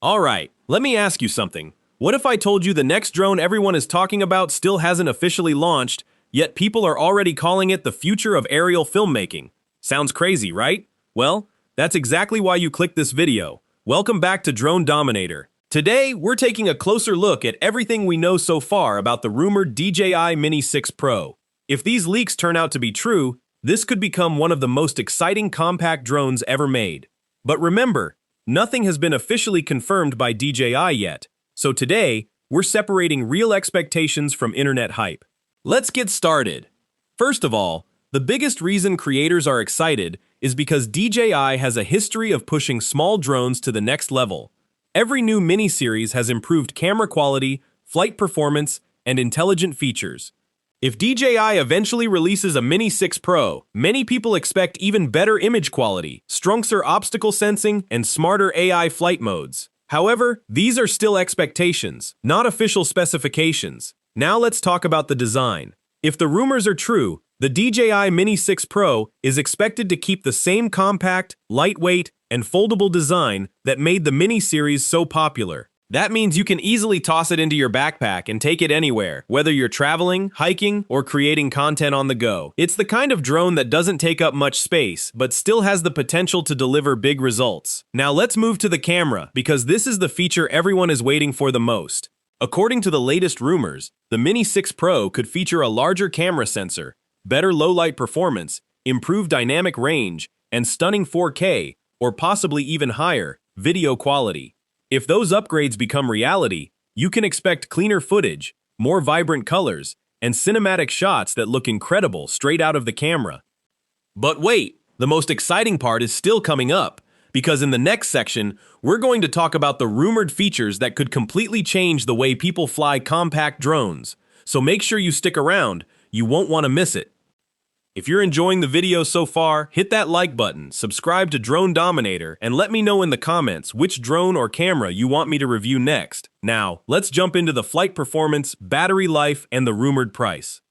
Alright, let me ask you something. What if I told you the next drone everyone is talking about still hasn't officially launched, yet people are already calling it the future of aerial filmmaking? Sounds crazy, right? Well, that's exactly why you clicked this video. Welcome back to Drone Dominator. Today, we're taking a closer look at everything we know so far about the rumored DJI Mini 6 Pro. If these leaks turn out to be true, this could become one of the most exciting compact drones ever made. But remember, nothing has been officially confirmed by DJI yet, so today, we're separating real expectations from internet hype. Let's get started. First of all, the biggest reason creators are excited is because DJI has a history of pushing small drones to the next level. Every new Mini series has improved camera quality, flight performance, and intelligent features. If DJI eventually releases a Mini 6 Pro, many people expect even better image quality, stronger obstacle sensing, and smarter AI flight modes. However, these are still expectations, not official specifications. Now let's talk about the design. If the rumors are true, the DJI Mini 6 Pro is expected to keep the same compact, lightweight, and foldable design that made the Mini series so popular. That means you can easily toss it into your backpack and take it anywhere, whether you're traveling, hiking, or creating content on the go. It's the kind of drone that doesn't take up much space, but still has the potential to deliver big results. Now let's move to the camera, because this is the feature everyone is waiting for the most. According to the latest rumors, the Mini 6 Pro could feature a larger camera sensor, better low-light performance, improved dynamic range, and stunning 4K, or possibly even higher, video quality. If those upgrades become reality, you can expect cleaner footage, more vibrant colors, and cinematic shots that look incredible straight out of the camera. But wait, the most exciting part is still coming up, because in the next section, we're going to talk about the rumored features that could completely change the way people fly compact drones. So make sure you stick around, you won't want to miss it. If you're enjoying the video so far, hit that like button, subscribe to Drone Dominator, and let me know in the comments which drone or camera you want me to review next. Now, let's jump into the flight performance, battery life, and the rumored price.